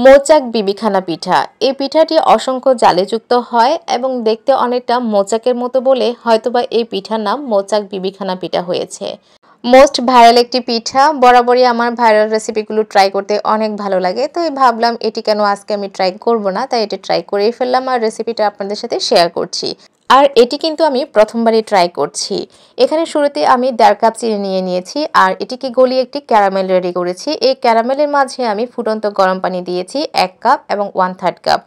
মৌচাক বিবিখানা পিঠা। এই পিঠাটি অসংখ্য জালেযুক্ত হয় এবং দেখতে অনেকটা মৌচাকের মতো বলে হয়তোবা এই পিঠার নাম মৌচাক বিবিখানা পিঠা হয়েছে। মোস্ট ভাইরাল একটি পিঠা, বরাবরই আমার ভাইরাল রেসিপিগুলো ট্রাই করতে অনেক ভালো লাগে। তো ভাবলাম এটি কেন আজকে আমি ট্রাই করব না, তাই এটি ট্রাই করেই ফেললাম আর রেসিপিটা আপনাদের সাথে শেয়ার করছি। আর এটি কিন্তু আমি প্রথমবারই ট্রাই করছি। এখানে শুরুতে আমি 1.5 কাপ চিনি নিয়ে নিয়েছি আর এটিকে গলিয়ে একটি ক্যারামেল রেডি করেছি। এই ক্যারামেলের মাঝে আমি ফুটন্ত গরম পানি দিয়েছি 1 কাপ এবং 1/3 কাপ।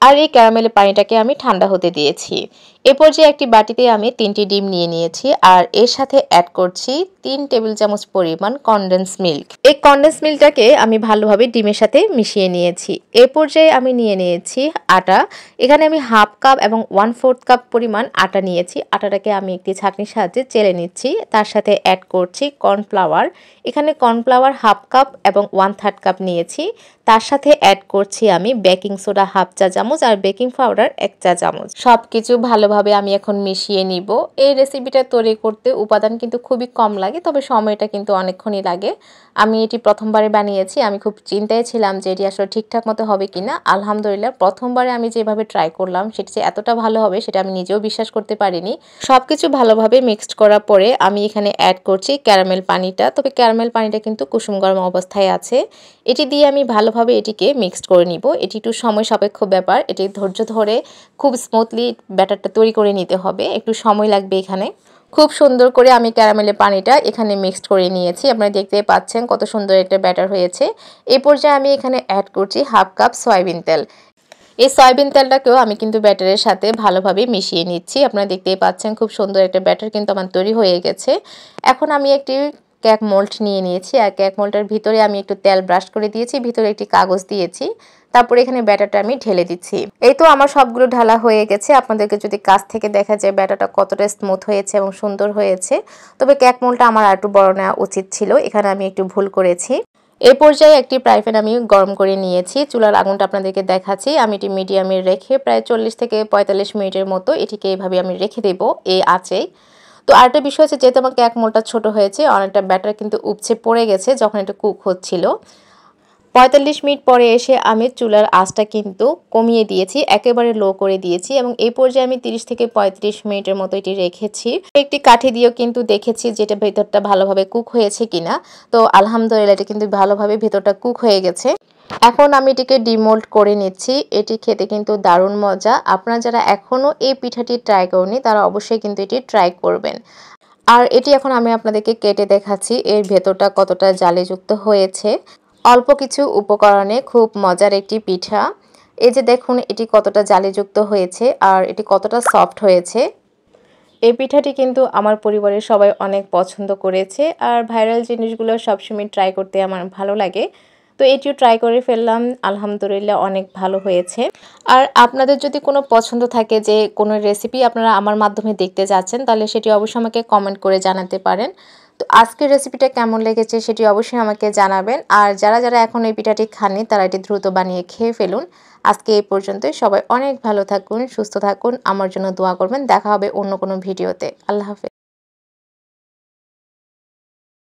আর এই ক্যারামেলের পানিটাকে আমি ঠান্ডা হতে দিয়েছি। এ পর্যায়ে একটি বাটিতে আমি 3টি ডিম নিয়ে নিয়েছি আর এর সাথে অ্যাড করছি 3 টেবিল চামচ পরিমাণ কনডেন্স মিল্ক। এই কনডেন্স মিল্কটাকে আমি ভালোভাবে ডিমের সাথে মিশিয়ে নিয়েছি। এ পর্যায়ে আমি নিয়ে নিয়েছি আটা। এখানে আমি 1/2 কাপ এবং 1/4 কাপ পরিমাণ আটা নিয়েছি। আটাটাকে আমি একটি ছাঁকনির সাহায্যে চেলে নিচ্ছি। তার সাথে অ্যাড করছি কর্নফ্লাওয়ার। এখানে কর্নফ্লাওয়ার 1/2 কাপ এবং 1/3 কাপ নিয়েছি। তার সাথে অ্যাড করছি আমি বেকিং সোডা 1/2 চা চামচ আর বেকিং পাউডার 1 চা চামচ। সবকিছু ভালোভাবে আমি এখন মিশিয়ে নিব। এই রেসিপিটা তৈরি করতে উপাদান কিন্তু খুবই কম লাগে, তবে সময়টা কিন্তু অনেকক্ষণই লাগে। আমি এটি প্রথমবারে বানিয়েছি। আমি খুব চিন্তায় ছিলাম যে এটি আসলে ঠিকঠাক মতো হবে কিনা। আলহামদুলিল্লাহ প্রথমবারে আমি যেভাবে ট্রাই করলাম সেটি যে এতটা ভালো হবে সেটা আমি নিজেও বিশ্বাস করতে পারিনি। সবকিছু ভালোভাবে মিক্সড করার পরে আমি এখানে অ্যাড করছি ক্যারামেল পানিটা। তবে ক্যারামেল পানিটা কিন্তু কুসুম গরম অবস্থায় আছে। এটি দিয়ে আমি ভালোভাবে এটিকে মিক্সড করে নিব। এটি একটু সময় সাপেক্ষ ব্যাপার। এটি ধৈর্য ধরে খুব স্মুথলি ব্যাটারটা তৈরি করে নিতে হবে। একটু সময় লাগবে এখানে। খুব সুন্দর করে আমি ক্যারামেলের পানিটা এখানে মিক্সড করে নিয়েছি। আপনারা দেখতেই পাচ্ছেন কত সুন্দর একটা ব্যাটার হয়েছে। এই পর্যায়ে আমি এখানে অ্যাড করছি 1/2 কাপ সয়াবিন তেল। এই সয়াবিন তেলটাকেও আমি কিন্তু ব্যাটারের সাথে ভালোভাবে মিশিয়ে নিচ্ছি। আপনারা দেখতেই পাচ্ছেন খুব সুন্দর একটা ব্যাটার কিন্তু আমার তৈরি হয়ে গেছে। এখন আমি একটি কেক মোল্ড নিয়ে নিয়েছি আর কেক মোল্ডের ভিতরে আমি একটু তেল ব্রাশ করে দিয়েছি, ভিতরে একটি কাগজ দিয়েছি। তারপরে এখানে ব্যাটারটা আমি ঢেলে দিচ্ছি। এই তো আমার সবগুলো ঢালা হয়ে গেছে। আপনাদেরকে যদি কাছ থেকে দেখা যায় ব্যাটারটা কতটা স্মুথ হয়েছে এবং সুন্দর হয়েছে। তবে কেক মোল্ডটা আমার আর একটু বড় নেওয়া উচিত ছিল, এখানে আমি একটু ভুল করেছি। এই পর্যায়ে একটি ফ্রাই প্যান আমি গরম করে নিয়েছি। চুলার আগুনটা আপনাদেরকে দেখাচ্ছি। আমি এটি মিডিয়ামে রেখে প্রায় 40 থেকে 45 মিনিটের মতো এটিকে এইভাবে আমি রেখে দেব এই আঁচেই। তো আরেকটা বিষয় হচ্ছে, যেহেতু আমার কেক মোল্ডটা ছোট হয়েছে, অনেকটা ব্যাটার কিন্তু উপচে পড়ে গেছে যখন এটা কুক হচ্ছিল। 45 মিনিট পরে এসে আমি চুলার আঁচটা কিন্তু কমিয়ে দিয়েছি, একেবারে লো করে দিয়েছি এবং এই পর্যায়ে আমি 30 থেকে 35 মিনিটের মতো এটি রেখেছি। একটি কাঠি দিয়েও কিন্তু দেখেছি যেটা ভেতরটা ভালোভাবে কুক হয়েছে কিনা। তো আলহামদুলিল্লাহ এটা কিন্তু ভালোভাবে ভেতরটা কুক হয়ে গেছে। এখন আমি এটিকে ডিমোল্ড করে নিচ্ছি। এটি খেতে কিন্তু দারুণ মজা। আপনারা যারা এখনও এই পিঠাটি ট্রাই করেননি তারা অবশ্যই কিন্তু এটি ট্রাই করবেন। আর এটি এখন আমি আপনাদেরকে কেটে দেখাচ্ছি এর ভেতরটা কতটা জালিযুক্ত হয়েছে। অল্প কিছু উপকরণে খুব মজার একটি পিঠা। এই যে দেখুন এটি কতটা জালিযুক্ত হয়েছে আর এটি কতটা সফট হয়েছে। এই পিঠাটি কিন্তু আমার পরিবারের সবাই অনেক পছন্দ করেছে আর ভাইরাল জিনিসগুলো সবসময় ট্রাই করতে আমার ভালো লাগে। তো এটিও ট্রাই করে ফেললাম, আলহামদুলিল্লাহ অনেক ভালো হয়েছে। আর আপনাদের যদি কোনো পছন্দ থাকে যে কোনো রেসিপি আপনারা আমার মাধ্যমে দেখতে যাচ্ছেন, তাহলে সেটি অবশ্যই আমাকে কমেন্ট করে জানাতে পারেন। তো আজকের রেসিপিটা কেমন লেগেছে সেটি অবশ্যই আমাকে জানাবেন। আর যারা যারা এখন এই পিঠাটি খাননি তারা এটি দ্রুত বানিয়ে খেয়ে ফেলুন। আজকে এই পর্যন্তই। সবাই অনেক ভালো থাকুন, সুস্থ থাকুন, আমার জন্য দোয়া করবেন। দেখা হবে অন্য কোনো ভিডিওতে। আল্লাহ হাফেজ।